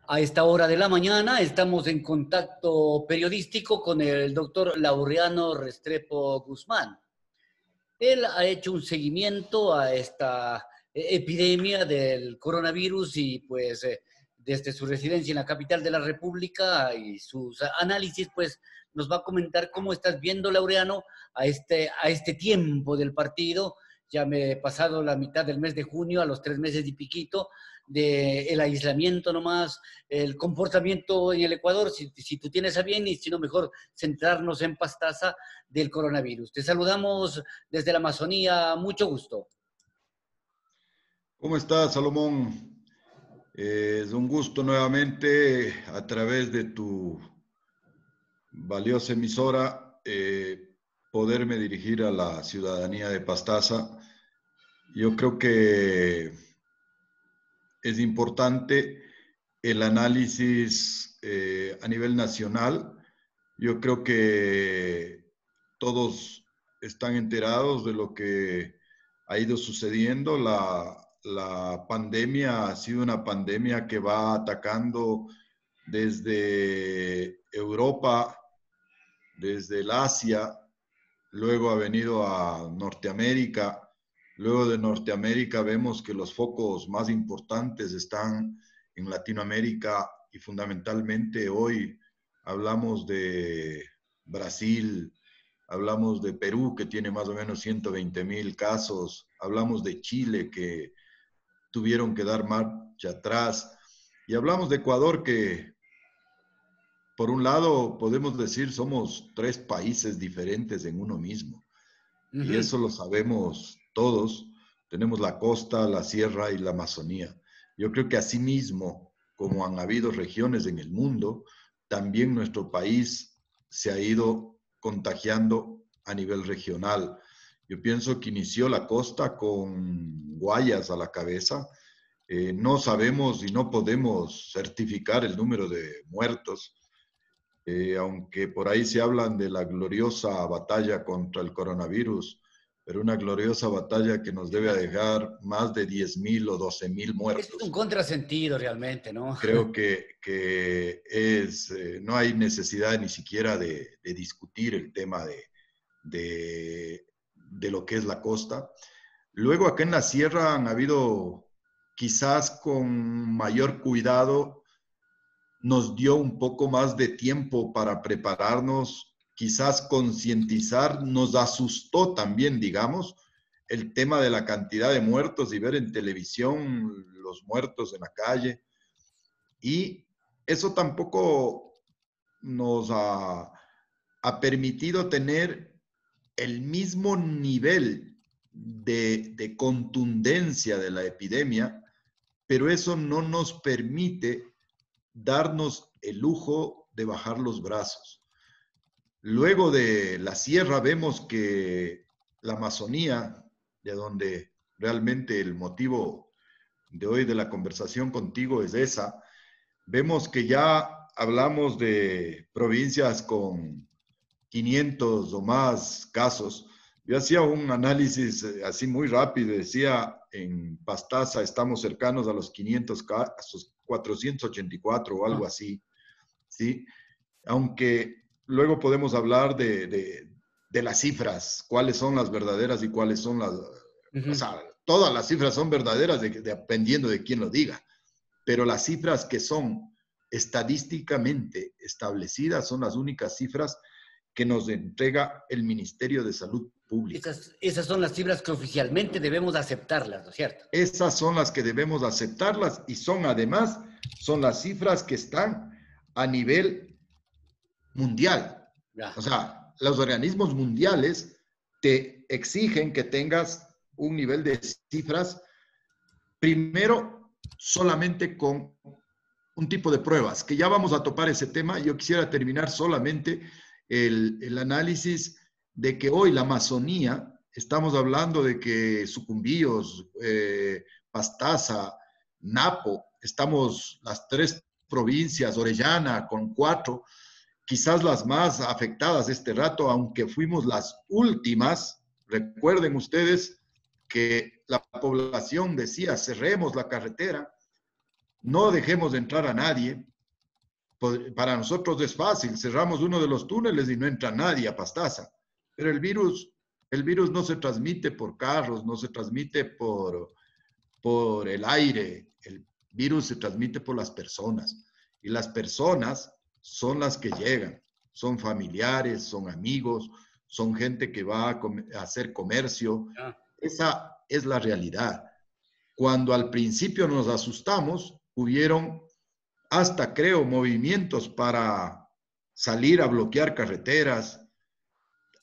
A esta hora de la mañana estamos en contacto periodístico con el doctor Laureano Restrepo Guzmán. Él ha hecho un seguimiento a esta epidemia del coronavirus y pues desde su residencia en la capital de la República y sus análisis, pues nos va a comentar cómo estás viendo, Laureano, a este tiempo del partido. Ya me he pasado la mitad del mes de junio, a los 3 meses y piquito, del aislamiento nomás, el comportamiento en el Ecuador, si tú tienes a bien, y si no, mejor centrarnos en Pastaza del coronavirus. Te saludamos desde la Amazonía, mucho gusto. ¿Cómo estás, Salomón? Es un gusto nuevamente a través de tu valiosa emisora poderme dirigir a la ciudadanía de Pastaza. Yo creo que es importante el análisis a nivel nacional. Yo creo que todos están enterados de lo que ha ido sucediendo. La pandemia ha sido una pandemia que va atacando desde Europa, desde el Asia, luego ha venido a Norteamérica. Luego de Norteamérica vemos que los focos más importantes están en Latinoamérica y fundamentalmente hoy hablamos de Brasil, hablamos de Perú, que tiene más o menos 120,000 casos, hablamos de Chile, que tuvieron que dar marcha atrás, y hablamos de Ecuador, que por un lado podemos decir somos tres países diferentes en uno mismo, y eso lo sabemos todos. Tenemos la costa, la sierra y la Amazonía. Yo creo que asimismo, como han habido regiones en el mundo, también nuestro país se ha ido contagiando a nivel regional. Yo pienso que inició la costa con Guayas a la cabeza. No sabemos y no podemos certificar el número de muertos, aunque por ahí se hablan de la gloriosa batalla contra el coronavirus, pero una gloriosa batalla que nos debe dejar más de 10,000 o 12,000 Es un muertos. contrasentido realmente, ¿no? Creo que no hay necesidad ni siquiera de discutir el tema de lo que es la costa. Luego acá en la sierra han habido, quizás con mayor cuidado, nos dio un poco más de tiempo para prepararnos, quizás concientizar, nos asustó también, digamos, el tema de la cantidad de muertos y ver en televisión los muertos en la calle. Y eso tampoco nos ha permitido tener el mismo nivel de contundencia de la epidemia, pero eso no nos permite darnos el lujo de bajar los brazos. Luego de la sierra vemos que la Amazonía, de donde realmente el motivo de hoy de la conversación contigo es esa, vemos que ya hablamos de provincias con 500 o más casos. Yo hacía un análisis así muy rápido, decía en Pastaza estamos cercanos a los 500 casos, 484 o algo así, ¿sí? Aunque luego podemos hablar de las cifras, cuáles son las verdaderas y cuáles son las... O sea, todas las cifras son verdaderas dependiendo de quién lo diga, pero las cifras que son estadísticamente establecidas son las únicas cifras que nos entrega el Ministerio de Salud Pública. Esas son las cifras que oficialmente debemos aceptarlas, ¿no es cierto? Esas son las que debemos aceptarlas y son además, son las cifras que están a nivel mundial. Ya. O sea, los organismos mundiales te exigen que tengas un nivel de cifras, primero solamente con un tipo de pruebas, que ya vamos a topar ese tema. Yo quisiera terminar solamente el análisis de que hoy la Amazonía, estamos hablando de que Sucumbíos, Pastaza, Napo, estamos las tres provincias, Orellana con 4, quizás las más afectadas este rato, aunque fuimos las últimas. Recuerden ustedes que la población decía, cerremos la carretera. no dejemos de entrar a nadie. Para nosotros es fácil, cerramos uno de los túneles y no entra nadie a Pastaza. Pero el virus no se transmite por carros, no se transmite por el aire. El virus se transmite por las personas. Y las personas son las que llegan. Son familiares, son amigos, son gente que va a hacer comercio. Esa es la realidad. Cuando al principio nos asustamos, hubieron hasta, creo, movimientos para salir a bloquear carreteras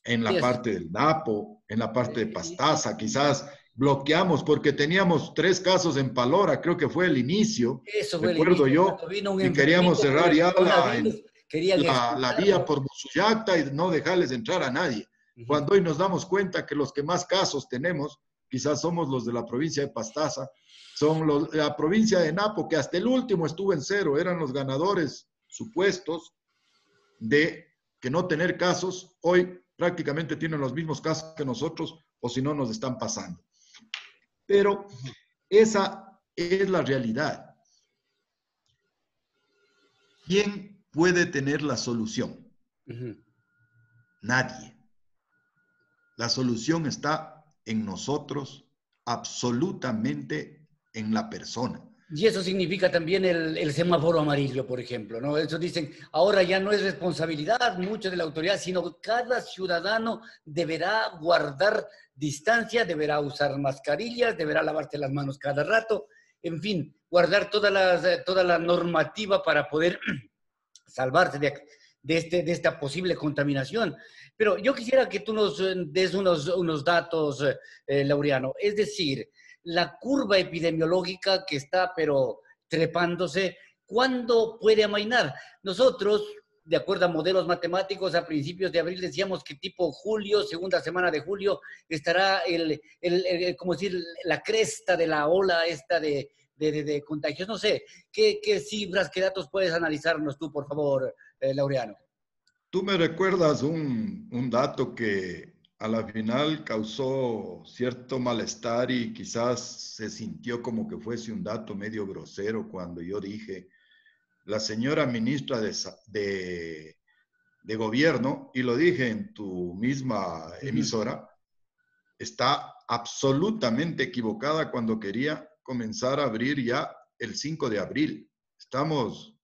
en la parte del Napo, en la parte de Pastaza, quizás bloqueamos porque teníamos 3 casos en Palora, creo que fue el inicio, Eso fue el recuerdo inicio, yo, cuando vino un y queríamos enfermito por cerrar el ya coronavirus, querían la vía expulsarlo. por Musuyacta y no dejarles entrar a nadie. Cuando hoy nos damos cuenta que los que más casos tenemos, quizás somos los de la provincia de Pastaza, son la provincia de Napo, que hasta el último estuvo en 0, eran los ganadores supuestos de que no tener casos, hoy prácticamente tienen los mismos casos que nosotros, o si no nos están pasando. Pero esa es la realidad. ¿Quién puede tener la solución? Nadie. La solución está en nosotros, absolutamente en la persona. Y eso significa también el semáforo amarillo, por ejemplo, ¿no? Eso dicen, ahora ya no es responsabilidad mucho de la autoridad, sino cada ciudadano deberá guardar distancia, deberá usar mascarillas, deberá lavarse las manos cada rato, en fin, guardar toda la normativa para poder salvarse de esta posible contaminación. Pero yo quisiera que tú nos des unos datos, Laureano. Es decir, la curva epidemiológica que está, pero trepándose, ¿cuándo puede amainar? Nosotros, de acuerdo a modelos matemáticos, a principios de abril decíamos que tipo julio, segunda semana de julio, estará como decir, la cresta de la ola esta de contagios. No sé, ¿qué cifras, qué datos puedes analizarnos tú, por favor, Laureano? Tú me recuerdas un dato que a la final causó cierto malestar y quizás se sintió como que fuese un dato medio grosero cuando yo dije, la señora ministra de gobierno, y lo dije en tu misma emisora, está absolutamente equivocada cuando quería comenzar a abrir ya el 5 de abril. Estamos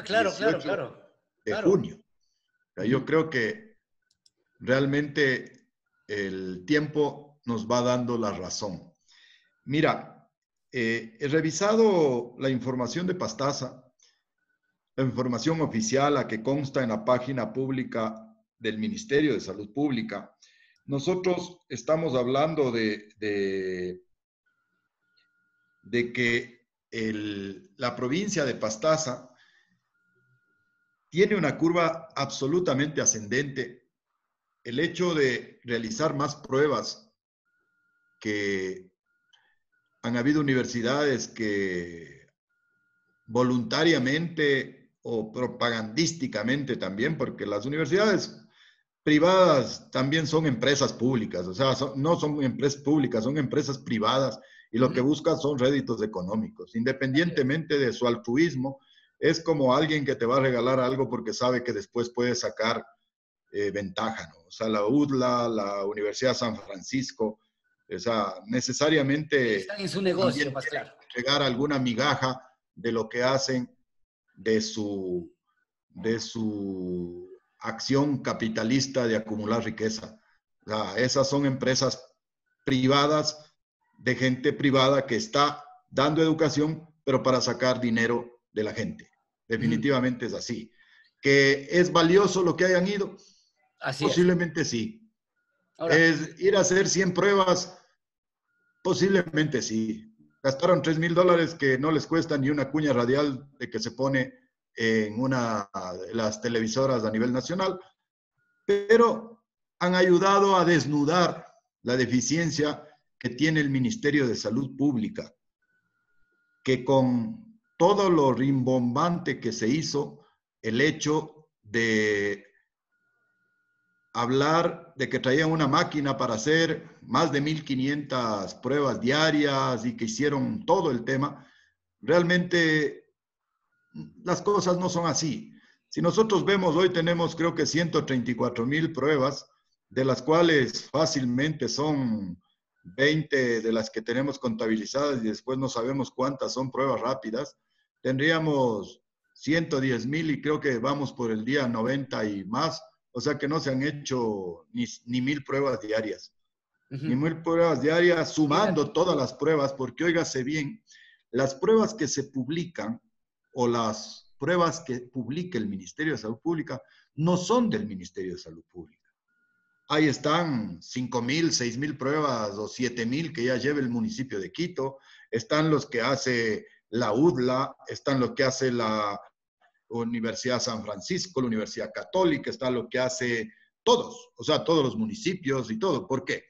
Claro, 18 de claro. junio. Yo creo que realmente el tiempo nos va dando la razón. Mira, he revisado la información de Pastaza, la información oficial, la que consta en la página pública del Ministerio de Salud Pública. Nosotros estamos hablando de que la provincia de Pastaza tiene una curva absolutamente ascendente. El hecho de realizar más pruebas, que han habido universidades que voluntariamente o propagandísticamente también, porque las universidades privadas también son empresas públicas, o sea, no son empresas públicas, son empresas privadas y lo que buscan son réditos económicos, independientemente de su altruismo. Es como alguien que te va a regalar algo porque sabe que después puede sacar ventaja, ¿no? O sea, la UDLA, la Universidad de San Francisco, o sea, necesariamente están en su negocio, también más quieren claro. entregar alguna migaja de lo que hacen, de su acción capitalista de acumular riqueza. O sea, esas son empresas privadas, de gente privada que está dando educación, pero para sacar dinero de la gente. Definitivamente es así. ¿Que es valioso lo que hayan ido? Así es. Posiblemente sí. Ahora, ¿Es ir a hacer 100 pruebas? Posiblemente sí. Gastaron $3,000 que no les cuesta ni una cuña radial de que se pone en una de las televisoras a nivel nacional, pero han ayudado a desnudar la deficiencia que tiene el Ministerio de Salud Pública, que con todo lo rimbombante que se hizo, el hecho de hablar de que traían una máquina para hacer más de 1,500 pruebas diarias y que hicieron todo el tema, realmente las cosas no son así. Si nosotros vemos, hoy tenemos creo que 134,000 pruebas, de las cuales fácilmente son 20 de las que tenemos contabilizadas y después no sabemos cuántas son pruebas rápidas. Tendríamos 110,000 y creo que vamos por el día 90 y más. O sea que no se han hecho ni 1,000 pruebas diarias. Ni 1,000 pruebas diarias, sumando todas las pruebas, porque óigase bien, las pruebas que se publican o las pruebas que publica el Ministerio de Salud Pública no son del Ministerio de Salud Pública. Ahí están 5,000, 6,000 pruebas o 7,000 que ya lleva el municipio de Quito. Están los que hace la UDLA, están los que hace la Universidad San Francisco, la Universidad Católica, está lo que hace todos, o sea, todos los municipios y todo. ¿Por qué?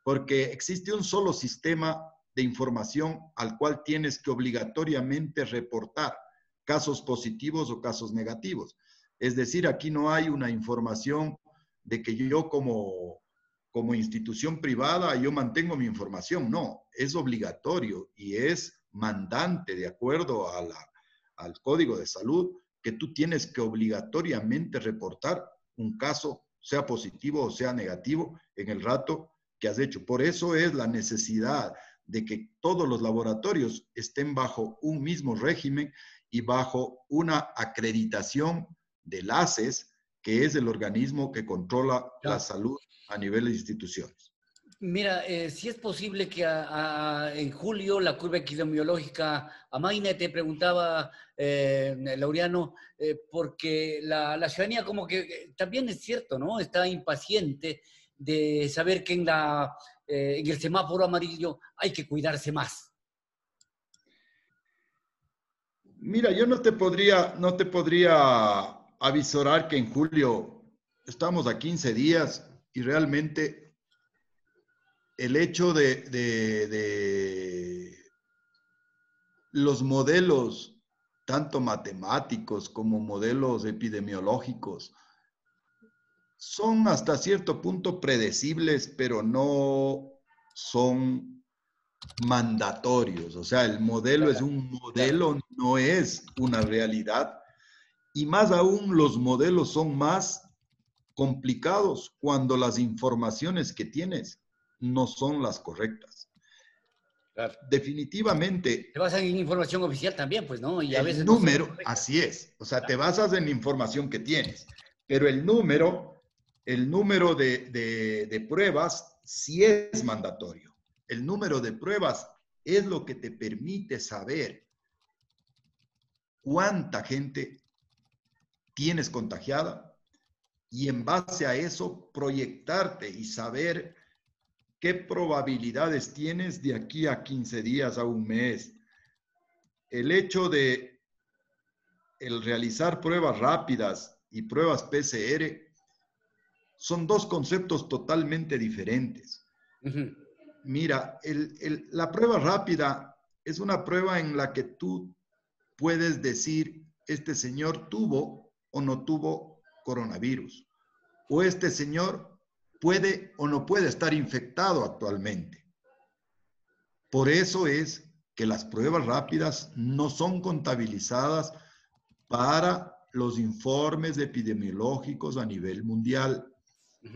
Porque existe un solo sistema de información al cual tienes que obligatoriamente reportar casos positivos o casos negativos. Es decir, aquí no hay una información de que yo como institución privada yo mantengo mi información. No, es obligatorio y es mandante de acuerdo al Código de Salud que tú tienes que obligatoriamente reportar un caso, sea positivo o sea negativo, en el rato que has hecho. Por eso es la necesidad de que todos los laboratorios estén bajo un mismo régimen y bajo una acreditación del ACES, que es el organismo que controla la salud a nivel de instituciones. Mira, si es posible que en julio la curva epidemiológica amaine, te preguntaba Laureano, porque la ciudadanía como que también es cierto, ¿no? Está impaciente de saber que en el semáforo amarillo hay que cuidarse más. Mira, yo no te podría avisorar que en julio estamos a 15 días y realmente el hecho de los modelos, tanto matemáticos como modelos epidemiológicos, son hasta cierto punto predecibles, pero no son mandatorios. O sea, el modelo es un modelo, no es una realidad. Y más aún, los modelos son más complicados cuando las informaciones que tienes no son las correctas. Claro. Definitivamente. Te basas en información oficial también, pues, ¿no? Y a veces no número, así es. O sea, claro, te basas en la información que tienes. Pero el número de pruebas sí es mandatorio. El número de pruebas es lo que te permite saber cuánta gente tienes contagiada y en base a eso proyectarte y saber qué probabilidades tienes de aquí a 15 días, a un mes. El hecho de el realizar pruebas rápidas y pruebas PCR son dos conceptos totalmente diferentes. Mira, la prueba rápida es una prueba en la que tú puedes decir, este señor tuvo o no tuvo coronavirus, o este señor puede o no puede estar infectado actualmente. Por eso es que las pruebas rápidas no son contabilizadas para los informes epidemiológicos a nivel mundial.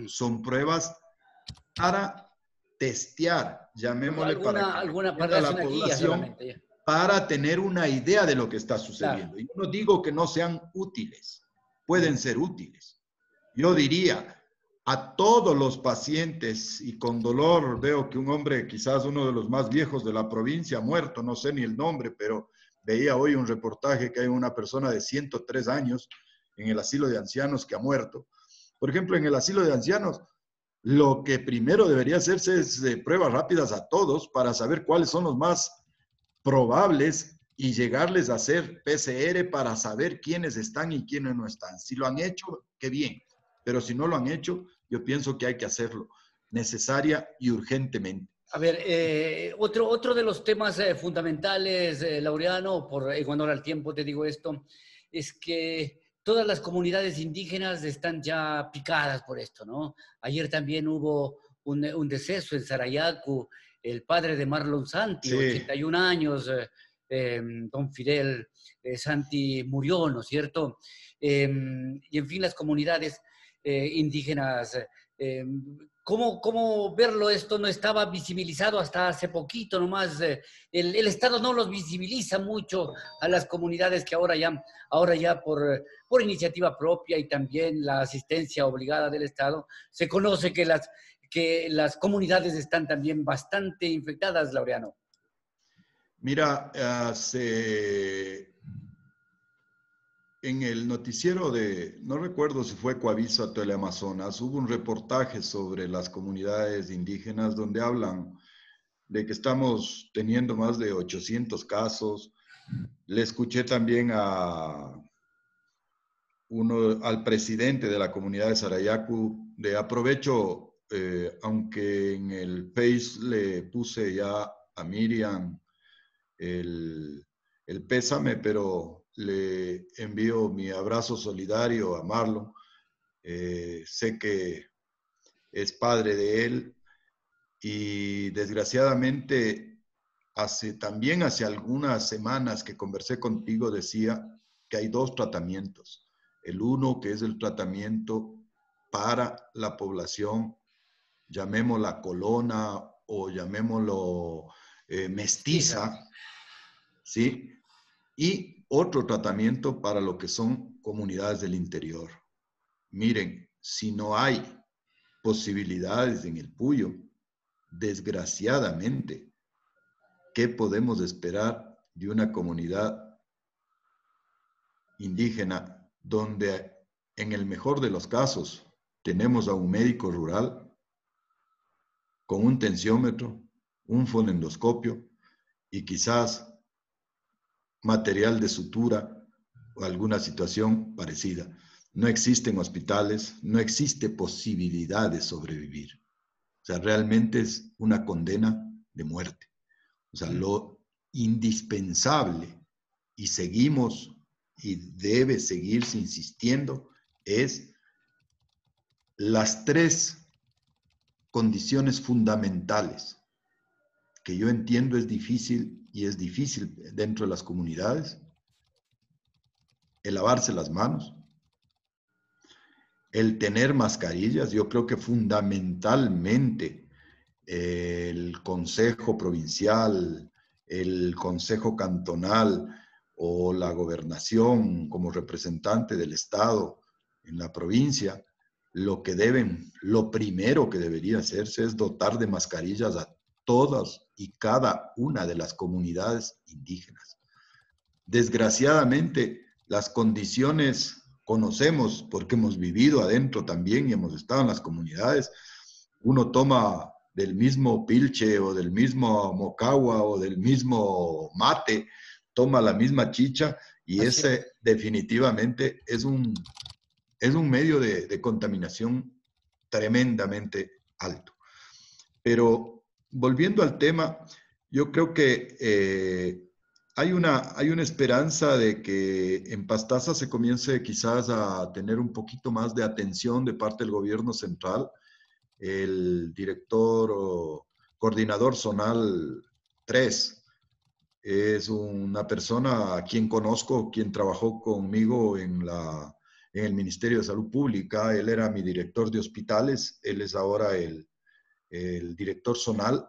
Son pruebas para testear, llamémosle, alguna para la población, para tener una idea de lo que está sucediendo. Claro. Yo no digo que no sean útiles, pueden ser útiles. Yo diría a todos los pacientes, y con dolor veo que un hombre, quizás uno de los más viejos de la provincia, ha muerto, no sé ni el nombre, pero veía hoy un reportaje que hay una persona de 103 años en el asilo de ancianos que ha muerto. Por ejemplo, en el asilo de ancianos, lo que primero debería hacerse es pruebas rápidas a todos para saber cuáles son los más probables y llegarles a hacer PCR para saber quiénes están y quiénes no están. Si lo han hecho, qué bien, pero si no lo han hecho, yo pienso que hay que hacerlo necesaria y urgentemente. A ver, otro de los temas fundamentales, Laureano, en honor al tiempo te digo esto, es que todas las comunidades indígenas están ya picadas por esto, ¿no? Ayer también hubo un deceso en Sarayaku, el padre de Marlon Santi, sí. 81 años, don Fidel Santi murió, ¿no es cierto? Y en fin, las comunidades indígenas, ¿cómo verlo? Esto no estaba visibilizado hasta hace poquito nomás. El Estado no los visibiliza mucho a las comunidades que ahora ya por iniciativa propia y también la asistencia obligada del Estado, se conoce que las comunidades están también bastante infectadas, Laureano. Mira, en el noticiero no recuerdo si fue Coavisa o Teleamazonas, hubo un reportaje sobre las comunidades indígenas donde hablan de que estamos teniendo más de 800 casos. Le escuché también al presidente de la comunidad de Sarayacu, de aprovecho, aunque en el Face le puse ya a Miriam el pésame, pero le envío mi abrazo solidario a Marlon. Sé que es padre de él y desgraciadamente también hace algunas semanas que conversé contigo decía que hay dos tratamientos. El uno que es el tratamiento para la población, llamémosla colona o llamémoslo mestiza, ¿sí? Y otro tratamiento para lo que son comunidades del interior. Miren, si no hay posibilidades en el Puyo, desgraciadamente, ¿qué podemos esperar de una comunidad indígena donde en el mejor de los casos tenemos a un médico rural con un tensiómetro, un fonendoscopio y quizás material de sutura o alguna situación parecida? No existen hospitales, no existe posibilidad de sobrevivir. O sea, realmente es una condena de muerte. O sea, lo indispensable, y seguimos y debe seguirse insistiendo, es las tres condiciones fundamentales que yo entiendo es difícil y es difícil dentro de las comunidades: el lavarse las manos, el tener mascarillas. Yo creo que fundamentalmente el Consejo Provincial, el Consejo Cantonal o la Gobernación como representante del Estado en la provincia, lo primero que debería hacerse es dotar de mascarillas a todas y cada una de las comunidades indígenas. Desgraciadamente, las condiciones conocemos porque hemos vivido adentro también y hemos estado en las comunidades. Uno toma del mismo pilche o del mismo mocagua o del mismo mate, toma la misma chicha y ese definitivamente es un medio de contaminación tremendamente alto. Pero volviendo al tema, yo creo que hay una esperanza de que en Pastaza se comience quizás a tener un poquito más de atención de parte del gobierno central. El director o coordinador zonal 3 es una persona a quien conozco, quien trabajó conmigo en el Ministerio de Salud Pública. Él era mi director de hospitales, él es ahora el director zonal.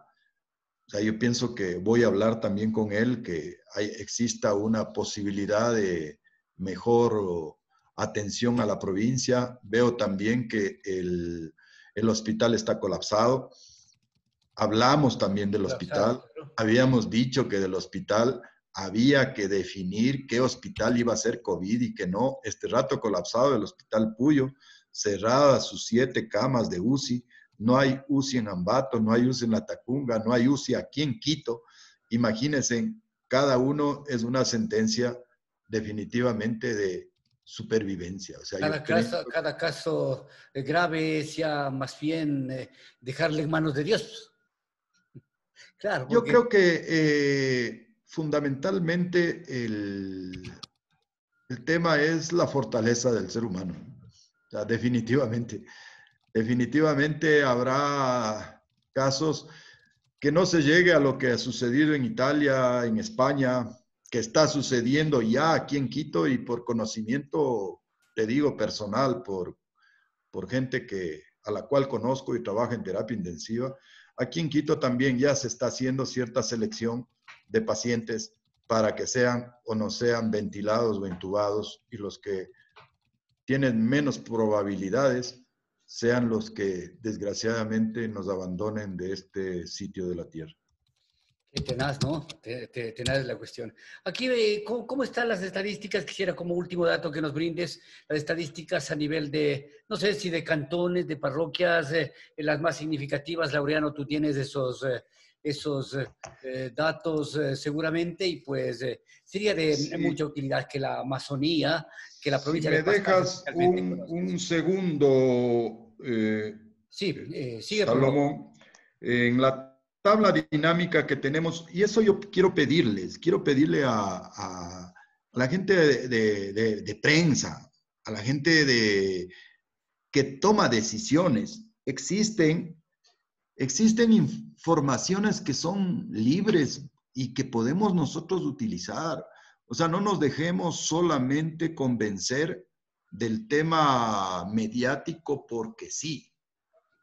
O sea, yo pienso que voy a hablar también con él, que exista una posibilidad de mejor atención a la provincia. Veo también que el hospital está colapsado. Hablamos también del hospital. Habíamos dicho que del hospital había que definir qué hospital iba a ser COVID y que no. Este rato colapsado el Hospital Puyo, cerradas sus 7 camas de UCI. No hay UCI en Ambato, no hay UCI en La Tacunga, no hay UCI aquí en Quito. Imagínense, cada uno es una sentencia definitivamente de supervivencia. O sea, cada caso grave sea más bien dejarle en manos de Dios. Claro, yo creo que fundamentalmente el tema es la fortaleza del ser humano. O sea, definitivamente habrá casos que no se llegue a lo que ha sucedido en Italia, en España, que está sucediendo ya aquí en Quito y por conocimiento, te digo, personal, por gente a la cual conozco y trabaja en terapia intensiva, aquí en Quito también ya se está haciendo cierta selección de pacientes para que sean o no sean ventilados o intubados, y los que tienen menos probabilidades sean los que desgraciadamente nos abandonen de este sitio de la tierra. Qué tenaz, ¿no? Tenaz es la cuestión. Aquí, ¿cómo están las estadísticas? Quisiera como último dato que nos brindes las estadísticas a nivel de, no sé si de cantones, de parroquias, las más significativas. Laureano, tú tienes esos datos seguramente, y pues sería de mucha Sí. utilidad que la Amazonía, que la Si provincia de me Pastaza dejas especialmente conozca. un segundo, Sí, sigue por favor. Salomón, en la tabla dinámica que tenemos, y eso yo quiero pedirle a la gente de prensa, a la gente que toma decisiones. Existen informaciones que son libres y que podemos nosotros utilizar. O sea, no nos dejemos solamente convencer del tema mediático porque sí.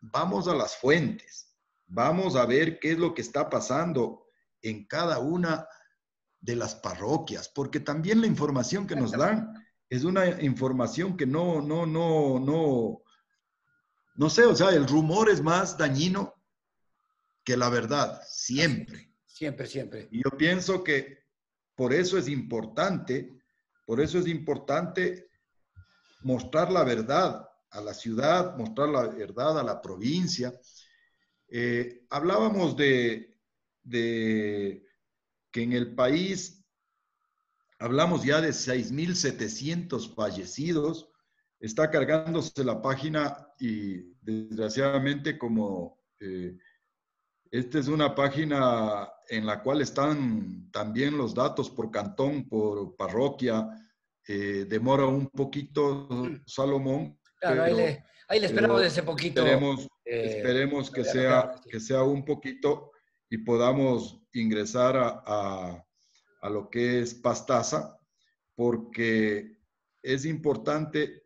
Vamos a las fuentes, vamos a ver qué es lo que está pasando en cada una de las parroquias, porque también la información que nos dan es una información que no sé, o sea, el rumor es más dañino que la verdad, Así es. siempre. Siempre, siempre. Y yo pienso que por eso es importante, por eso es importante mostrar la verdad a la ciudad, mostrar la verdad a la provincia. Hablábamos de que en el país hablamos ya de 6.700 fallecidos. Está cargándose la página y desgraciadamente como esta es una página en la cual están también los datos por cantón, por parroquia. Demora un poquito, Salomón, Claro, ahí le esperamos pero ese poquito. esperemos Laureano, claro que sí. que sea un poquito y podamos ingresar a lo que es Pastaza, porque es importante,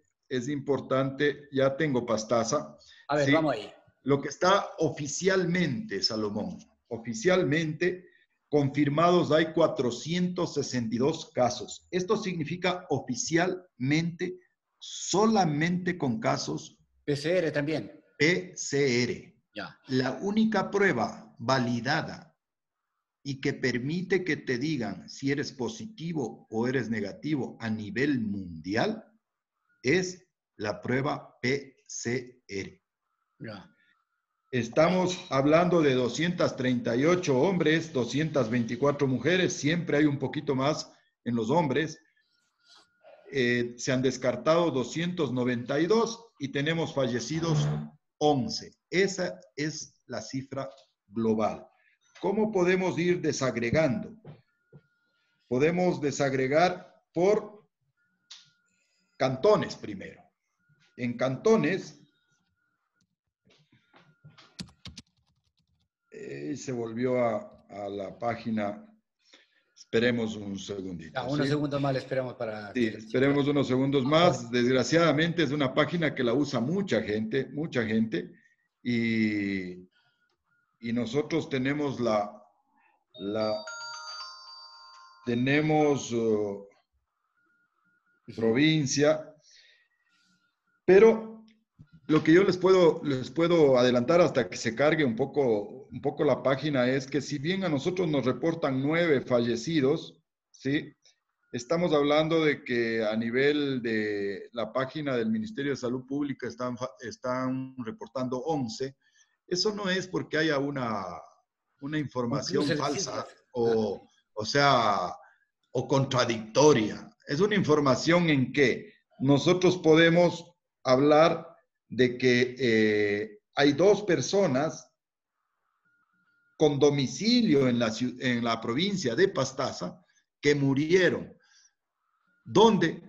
ya tengo Pastaza, A ver, ¿sí? vamos ahí. Lo que está oficialmente, Salomón, oficialmente confirmados hay 462 casos. Esto significa oficialmente solamente con casos PCR también. PCR. Ya. La única prueba validada y que permite que te digan si eres positivo o eres negativo a nivel mundial es la prueba PCR. Ya. Estamos hablando de 238 hombres, 224 mujeres, siempre hay un poquito más en los hombres. Se han descartado 292 y tenemos fallecidos 11. Esa es la cifra global. ¿Cómo podemos ir desagregando? Podemos desagregar por cantones primero. En cantones, se volvió a la página. Esperemos un segundito. Ya, unos ¿sí? segundos más le esperamos para Sí, que la cifra. esperemos unos segundos más. Desgraciadamente es una página que la usa mucha gente, y nosotros tenemos tenemos provincia, pero lo que yo les puedo adelantar hasta que se cargue un poco la página es que si bien a nosotros nos reportan 9 fallecidos, ¿sí? Estamos hablando de que a nivel de la página del Ministerio de Salud Pública están reportando 11. Eso no es porque haya una Un información cruce de falsa cifras. o sea, o contradictoria. Es una información en que nosotros podemos hablar de que hay 2 personas con domicilio en la provincia de Pastaza que murieron. ¿Dónde?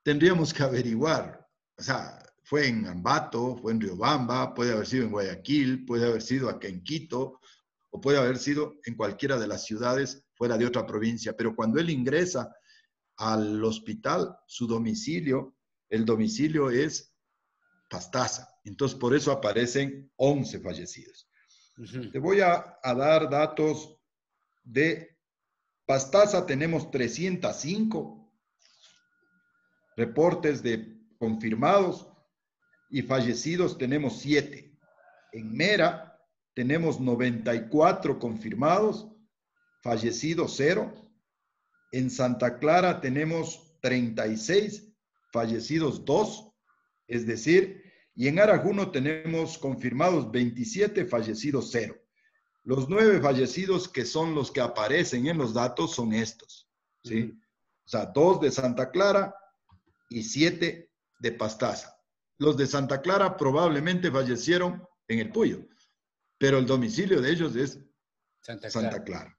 Tendríamos que averiguar. O sea, fue en Ambato, fue en Riobamba, puede haber sido en Guayaquil, puede haber sido acá en Quito, o puede haber sido en cualquiera de las ciudades fuera de otra provincia, pero cuando él ingresa al hospital, su domicilio, el domicilio es Pastaza. Entonces, por eso aparecen 11 fallecidos. Te voy a dar datos de Pastaza. Tenemos 305 reportes de confirmados y fallecidos tenemos 7. En Mera tenemos 94 confirmados, fallecidos 0. En Santa Clara tenemos 36, fallecidos 2, es decir, y en Arajuno tenemos confirmados 27, fallecidos 0. Los 9 fallecidos que son los que aparecen en los datos son estos, ¿sí? O sea, 2 de Santa Clara y 7 de Pastaza. Los de Santa Clara probablemente fallecieron en el Puyo, pero el domicilio de ellos es Santa Clara.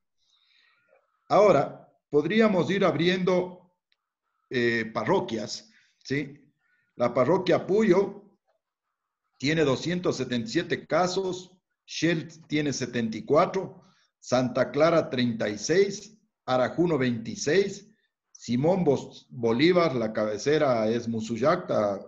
Ahora, podríamos ir abriendo parroquias, ¿sí? La parroquia Puyo tiene 277 casos, Shell tiene 74, Santa Clara 36, Arajuno 26, Simón Bolívar, la cabecera es Musuyacta.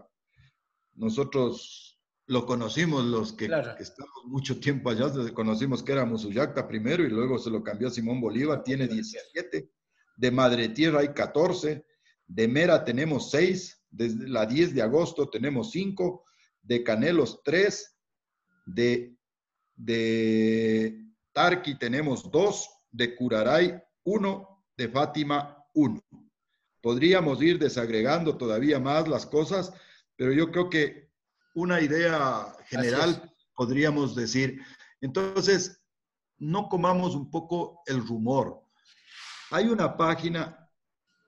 Nosotros lo conocimos, los que estamos mucho tiempo allá, conocimos que era Musuyacta primero y luego se lo cambió a Simón Bolívar, tiene 17, de Madre Tierra hay 14, de Mera tenemos 6, desde la 10 de agosto tenemos 5, de Canelos 3, de Tarqui tenemos 2, de Curaray 1, de Fátima 1. Podríamos ir desagregando todavía más las cosas, pero yo creo que una idea general podríamos decir, entonces, no comamos un poco el rumor. Hay una página,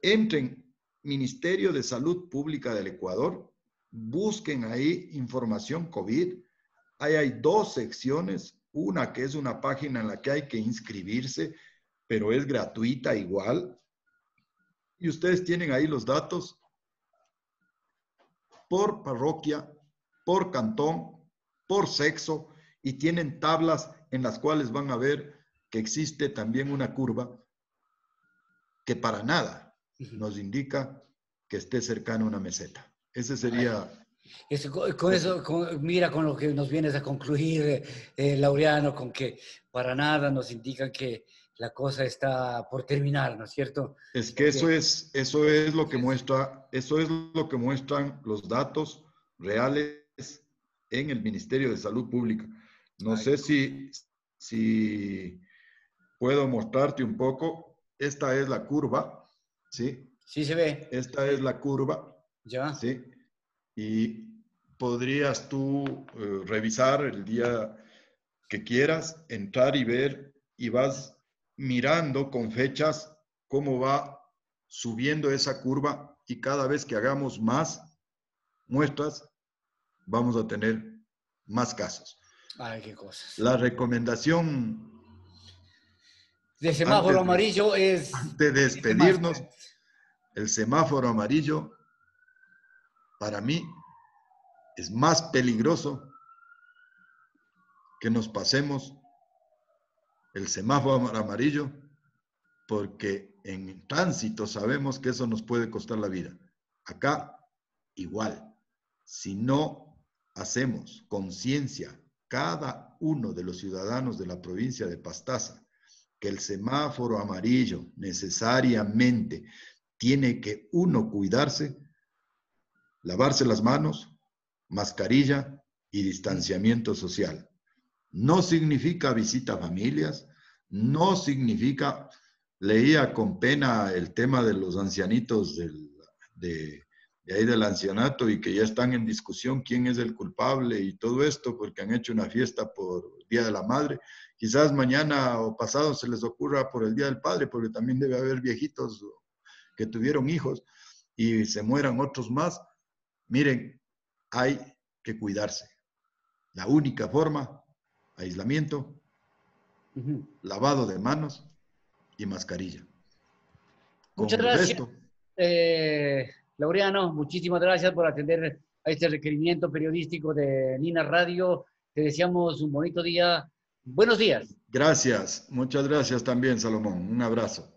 entren Ministerio de Salud Pública del Ecuador, busquen ahí información COVID. Ahí hay 2 secciones, una que es una página en la que hay que inscribirse, pero es gratuita igual. Y ustedes tienen ahí los datos por parroquia, por cantón, por sexo, y tienen tablas en las cuales van a ver que existe también una curva que para nada nos indica que esté cercana a una meseta. Ese sería... Mira con lo que nos vienes a concluir, Laureano, con que para nada nos indican que la cosa está por terminar, ¿no es cierto? Es que eso es lo que muestra, eso es lo que muestran los datos reales en el Ministerio de Salud Pública. No sé si puedo mostrarte un poco. Esta es la curva, ¿sí? Sí se ve. Esta es la curva. Ya. ¿Sí? Y podrías tú revisar el día que quieras, entrar y ver, y vas mirando con fechas cómo va subiendo esa curva, y cada vez que hagamos más muestras, vamos a tener más casos. Ay, qué cosas. La recomendación de semáforo amarillo es... Antes de despedirnos, el semáforo amarillo, para mí, es más peligroso que nos pasemos el semáforo amarillo, porque en tránsito sabemos que eso nos puede costar la vida. Acá, igual, si no hacemos conciencia, cada uno de los ciudadanos de la provincia de Pastaza, que el semáforo amarillo necesariamente tiene que uno cuidarse, lavarse las manos, mascarilla y distanciamiento social. No significa visita a familias, no significa... Leía con pena el tema de los ancianitos de ahí del ancianato, y que ya están en discusión quién es el culpable y todo esto, porque han hecho una fiesta por Día de la Madre. Quizás mañana o pasado se les ocurra por el Día del Padre, porque también debe haber viejitos que tuvieron hijos y se mueran otros más. Miren, hay que cuidarse. La única forma, aislamiento, lavado de manos y mascarilla. Muchas gracias, Laureano. Muchísimas gracias por atender a este requerimiento periodístico de Nina Radio. Te deseamos un bonito día. Buenos días. Gracias, muchas gracias también, Salomón. Un abrazo.